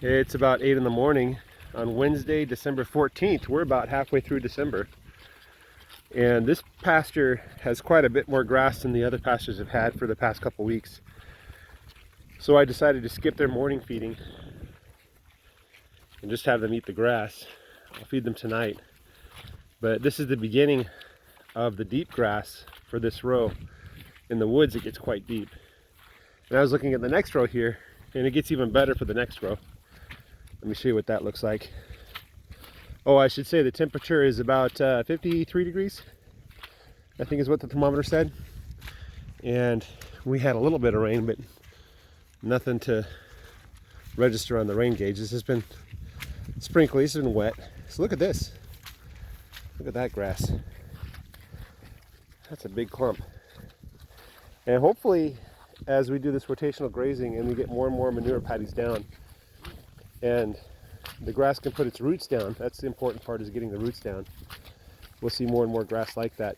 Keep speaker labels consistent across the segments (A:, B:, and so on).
A: It's about 8 in the morning on Wednesday, December 14th. We're about halfway through December. And this pasture has quite a bit more grass than the other pastures have had for the past couple weeks. So I decided to skip their morning feeding and just have them eat the grass. I'll feed them tonight. But this is the beginning of the deep grass for this row. In the woods, it gets quite deep. And I was looking at the next row here, and it gets even better for the next row. Let me show you what that looks like. Oh, I should say the temperature is about 53 degrees, I think is what the thermometer said. And we had a little bit of rain, but nothing to register on the rain gauge. This has been sprinkly, it's been wet. So look at this. Look at that grass. That's a big clump. And hopefully, as we do this rotational grazing and we get more and more manure patties down, and the grass can put its roots down. That's the important part, is getting the roots down. We'll see more and more grass like that.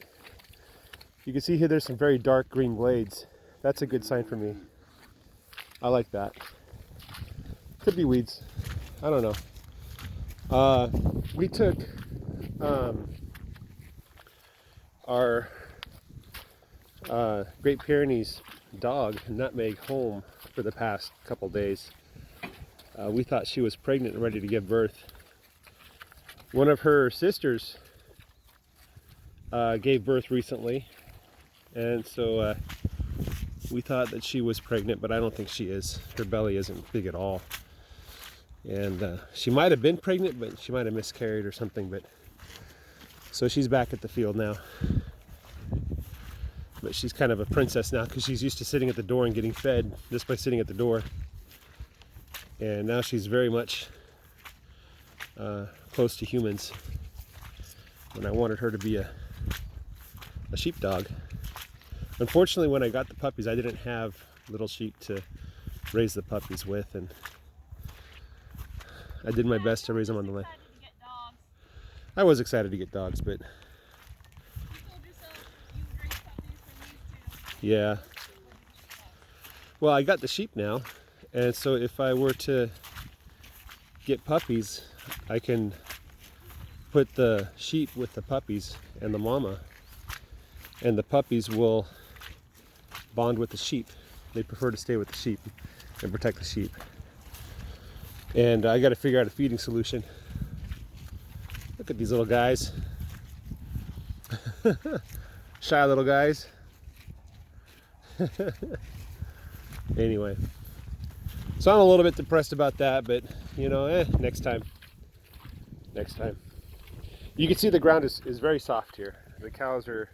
A: You can see here there's some very dark green blades. That's a good sign for me. I like that. Could be weeds. I don't know. We took our Great Pyrenees dog, Nutmeg, home for the past couple days. We thought she was pregnant and ready to give birth. One of her sisters gave birth recently, and so we thought that she was pregnant, but I don't think she is. Her belly isn't big at all. And she might have been pregnant, but she might have miscarried or something. But so she's back at the field now. But she's kind of a princess now because she's used to sitting at the door and getting fed just by sitting at the door. And now she's very much close to humans. And I wanted her to be a sheepdog. Unfortunately, when I got the puppies, I didn't have little sheep to raise the puppies with, and I did my best to raise them on the land. I was excited to get dogs, but yeah. Well, I got the sheep now, and so if I were to get puppies, I can put the sheep with the puppies and the mama, and the puppies will bond with the sheep. They prefer to stay with the sheep and protect the sheep. And I got to figure out a feeding solution. Look at these little guys. Shy little guys. Anyway, so I'm a little bit depressed about that, but you know, next time. You can see the ground is very soft here. The cows are,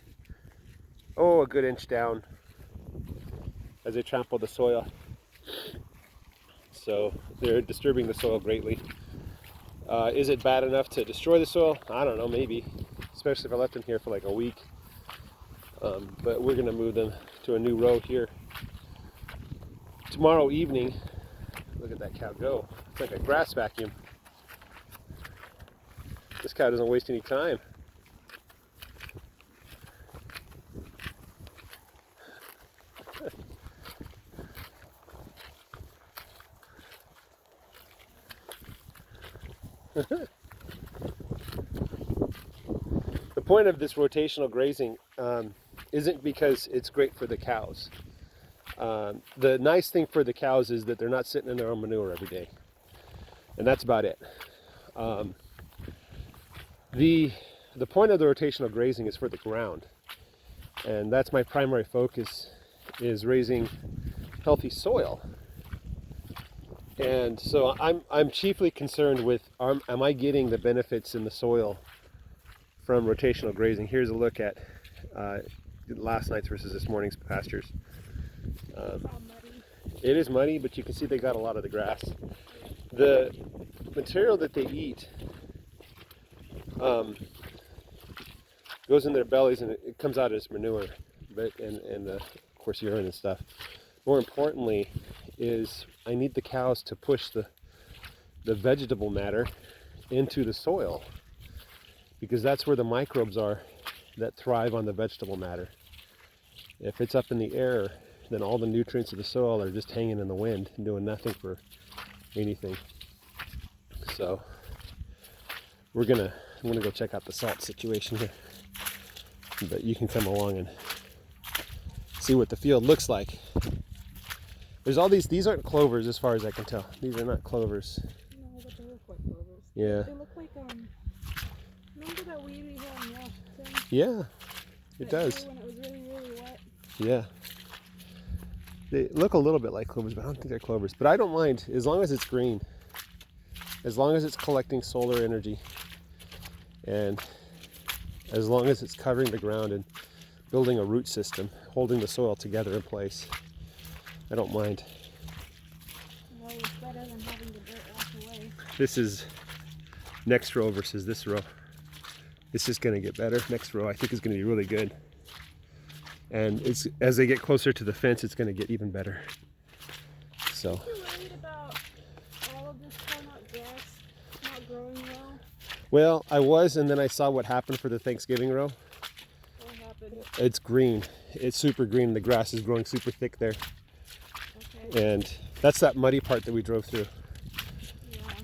A: a good inch down as they trample the soil. So they're disturbing the soil greatly. Is it bad enough to destroy the soil? I don't know, maybe. Especially if I left them here for like a week. But we're going to move them to a new row here tomorrow evening. Look at that cow go. It's like a grass vacuum. This cow doesn't waste any time. The point of this rotational grazing isn't because it's great for the cows. The nice thing for the cows is that they're not sitting in their own manure every day. And that's about it. The point of the rotational grazing is for the ground. And that's my primary focus, is raising healthy soil. And so I'm chiefly concerned with, am I getting the benefits in the soil from rotational grazing? Here's a look at last night's versus this morning's pastures. It is muddy, but you can see they got a lot of the grass. The material that they eat goes in their bellies and it comes out as manure, and of course urine and stuff. More importantly is I need the cows to push the vegetable matter into the soil, because that's where the microbes are that thrive on the vegetable matter. If it's up in the air, then all the nutrients of the soil are just hanging in the wind and doing nothing for anything. So I'm gonna go check out the salt situation here. But you can come along and see what the field looks like. There's all these aren't clovers as far as I can tell. These are not clovers.
B: No, but they look like clovers.
A: Yeah.
B: They look like, remember that weed we had in Washington?
A: Yeah, it does.
B: When it was really, really wet?
A: Yeah. They look a little bit like clovers, but I don't think they're clovers. But I don't mind, as long as it's green. As long as it's collecting solar energy. And as long as it's covering the ground and building a root system, holding the soil together in place. I don't mind.
B: Well, it's better than having the dirt wash away.
A: This is next row versus this row. This is going to get better. Next row I think is going to be really good. And it's as they get closer to the fence, it's going to get even better. So.
B: Are you worried about all of this torn up grass not growing well?
A: Well, I was, and then I saw what happened for the Thanksgiving row.
B: What happened?
A: It's green. It's super green. The grass is growing super thick there.
B: Okay.
A: And that's that muddy part that we drove through.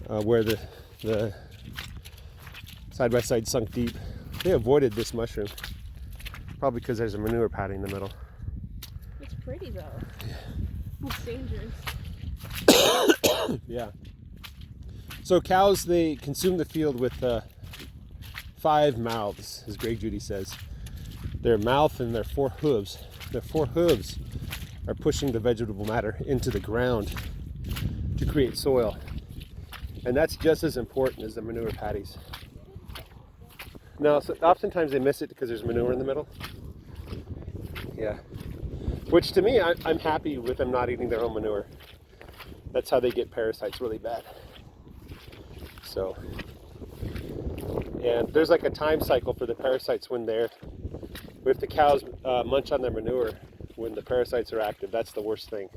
B: Yeah.
A: Where the side-by-side sunk deep. They avoided this mushroom. Probably because there's a manure patty in the middle.
B: It's pretty though. Yeah. It's dangerous.
A: Yeah. So cows, they consume the field with 5 mouths, as Greg Judy says. Their mouth and their 4 hooves. Their 4 hooves are pushing the vegetable matter into the ground to create soil. And that's just as important as the manure patties. Now, so oftentimes they miss it because there's manure in the middle. Yeah. Which to me, I'm happy with them not eating their own manure. That's how they get parasites really bad. So, and there's like a time cycle for the parasites when they're, if the cows munch on their manure, when the parasites are active, that's the worst thing.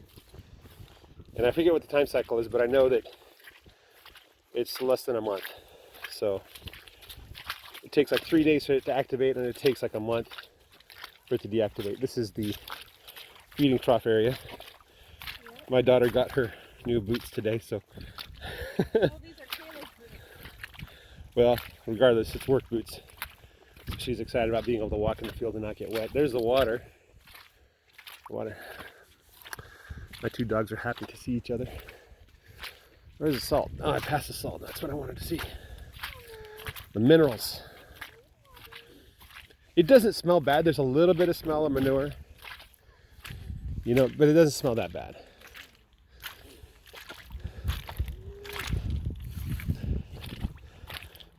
A: And I forget what the time cycle is, but I know that it's less than a month. So it takes like 3 days for it to activate, and it takes like a month for it to deactivate. This is the feeding trough area. My daughter got her new boots today, so.
B: Oh, these are Kayla's boots.
A: Well, regardless, it's work boots. She's excited about being able to walk in the field and not get wet. There's the water. Water. My 2 dogs are happy to see each other. Where's the salt? Oh, I passed the salt. That's what I wanted to see. The minerals. It doesn't smell bad. There's a little bit of smell of manure. You know, but it doesn't smell that bad.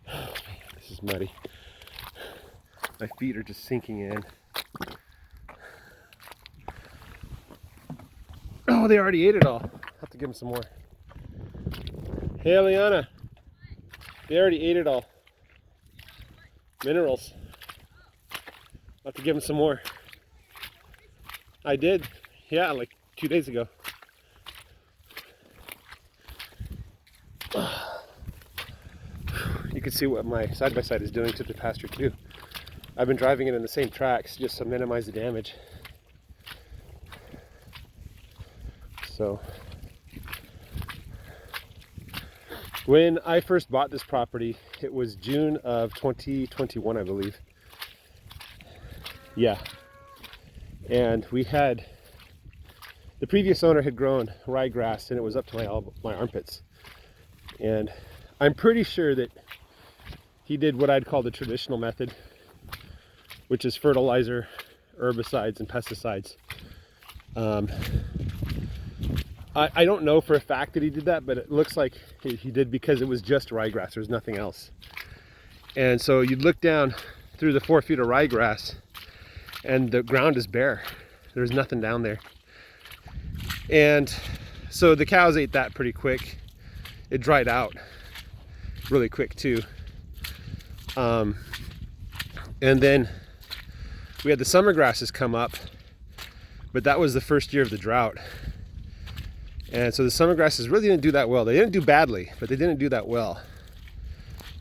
A: Oh man, this is muddy. My feet are just sinking in. Oh, they already ate it all. I'll have to give them some more. Hey, Eliana. They already ate it all. Minerals. I'll have to give them some more. I did. Yeah, like 2 days ago. You can see what my side-by-side is doing to the pasture too. I've been driving it in the same tracks just to minimize the damage. So, when I first bought this property, it was June of 2021, I believe. Yeah. And we had, the previous owner had grown ryegrass, and it was up to my armpits. And I'm pretty sure that he did what I'd call the traditional method, which is fertilizer, herbicides, and pesticides. I don't know for a fact that he did that, but it looks like he did because it was just ryegrass. There's nothing else. And so you'd look down through the 4 feet of ryegrass, and the ground is bare. There's nothing down there. And so the cows ate that pretty quick. It dried out really quick too. And then we had the summer grasses come up, but that was the first year of the drought. And so the summer grasses really didn't do that well. They didn't do badly, but they didn't do that well.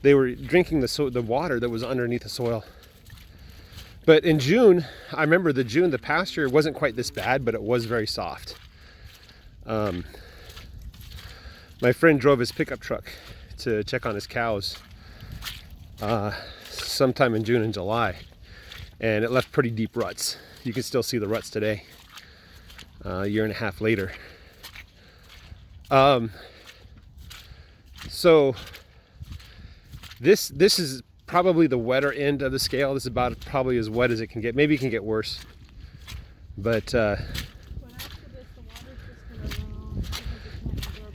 A: They were drinking the water that was underneath the soil. But in June, I remember the pasture wasn't quite this bad, but it was very soft. My friend drove his pickup truck to check on his cows sometime in June and July, and it left pretty deep ruts. You can still see the ruts today, a year and a half later. So this is probably the wetter end of the scale. This is about probably as wet as it can get. Maybe it can get worse, but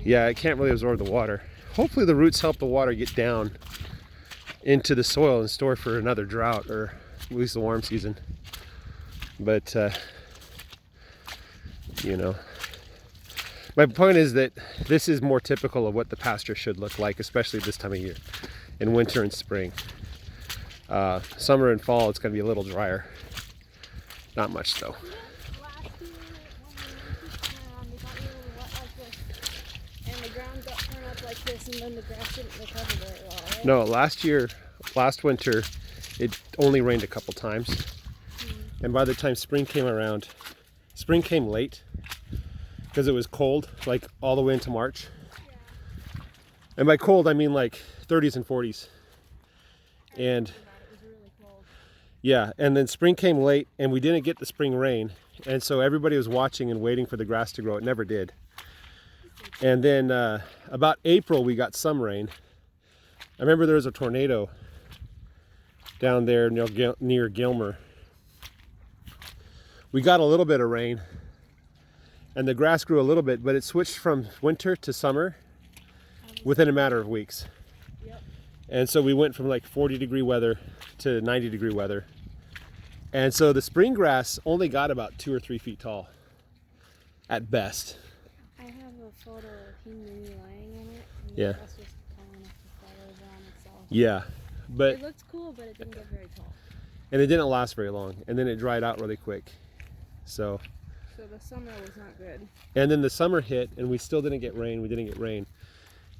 A: yeah, it can't really absorb the water. Hopefully the roots help the water get down into the soil and store for another drought, or at least the warm season. But you know, my point is that this is more typical of what the pasture should look like, especially this time of year, in winter and spring. Summer and fall, it's going to be a little drier. Not much though.
B: And then the grass didn't recover very well, right?
A: No, last winter, it only rained a couple times. And by the time spring came around, spring came late because it was cold, like all the way into March.
B: Yeah.
A: And by cold, I mean like 30s and 40s. And
B: it was really cold.
A: yeah, and then spring came late and we didn't get the spring rain. And so everybody was watching and waiting for the grass to grow. It never did. And then about April, we got some rain. I remember there was a tornado down there near Gilmer. We got a little bit of rain and the grass grew a little bit, but it switched from winter to summer within a matter of weeks.
B: Yep.
A: And so we went from like 40-degree weather to 90-degree weather. And so the spring grass only got about 2 or 3 feet tall at best.
B: I have a photo of him really lying in it, and
A: Yeah.
B: the grass was tall enough to fall over on itself.
A: Yeah, but
B: It looked cool, but it didn't get very tall.
A: and it didn't last very long, and then it dried out really quick. So
B: the summer was not good.
A: and then the summer hit and we still didn't get rain. We didn't get rain.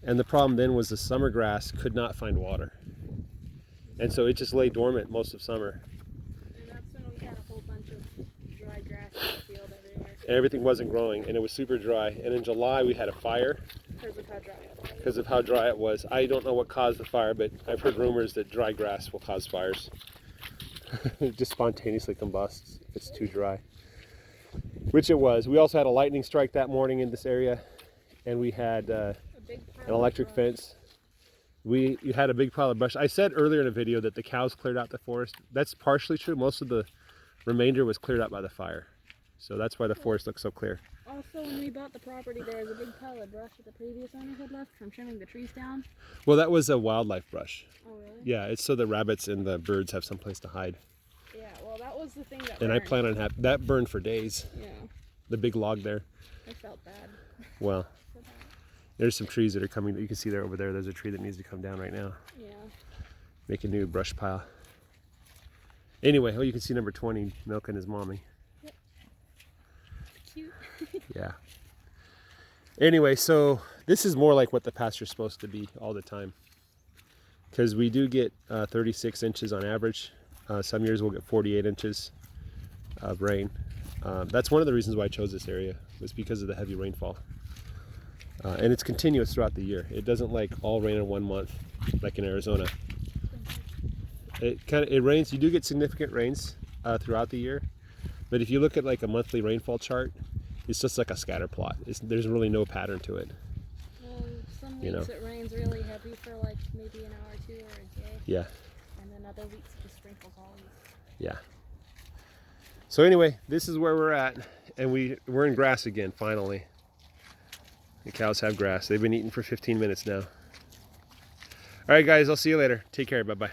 A: And the problem then was the summer grass could not find water. And so it just lay dormant most of summer.
B: And that's when we had a whole bunch of dry grass in the field everywhere.
A: Everything wasn't growing and it was super dry. And in July we had a fire
B: Because of how dry it was.
A: because of how dry it was. I don't know what caused the fire, but I've heard rumors that dry grass will cause fires. It just spontaneously combusts if it's too dry. Which it was. We also had a lightning strike that morning in this area, and we had an electric fence. You had a big pile of brush. I said earlier in a video that the cows cleared out the forest. That's partially true. Most of the remainder was cleared out by the fire. So that's why the forest looks so clear.
B: Also, when we bought the property, there was a big pile of brush that the previous owner had left from trimming the trees down.
A: Well, that was a wildlife brush.
B: Oh, really?
A: Yeah, it's so the rabbits and the birds have someplace to hide.
B: Yeah, well, that was the thing that
A: And I
B: burned.
A: plan on that burned for days.
B: Yeah,
A: The big log there.
B: I felt bad
A: Well,
B: for that.
A: there's some trees that are coming. You can see there over there. There's a tree that needs to come down right now.
B: Yeah.
A: Make a new brush pile. Anyway, oh, you can see number 20 milking his mommy.
B: Cute.
A: Yeah. Anyway, so this is more like what the pasture's supposed to be all the time. Because we do get 36 inches on average. Some years we'll get 48 inches of rain. That's one of the reasons why I chose this area, was because of the heavy rainfall. And it's continuous throughout the year. It doesn't like all rain in one month, like in Arizona. It rains. You do get significant rains throughout the year, but if you look at like a monthly rainfall chart, it's just like a scatter plot. There's really no pattern to it.
B: Well, some weeks it rains really heavy for like maybe an hour or two or a day.
A: Yeah.
B: And then other weeks it just sprinkles all week.
A: Yeah. So anyway, this is where we're at, and we're in grass again. Finally, the cows have grass. They've been eating for 15 minutes now. All right, guys. I'll see you later. Take care. Bye bye.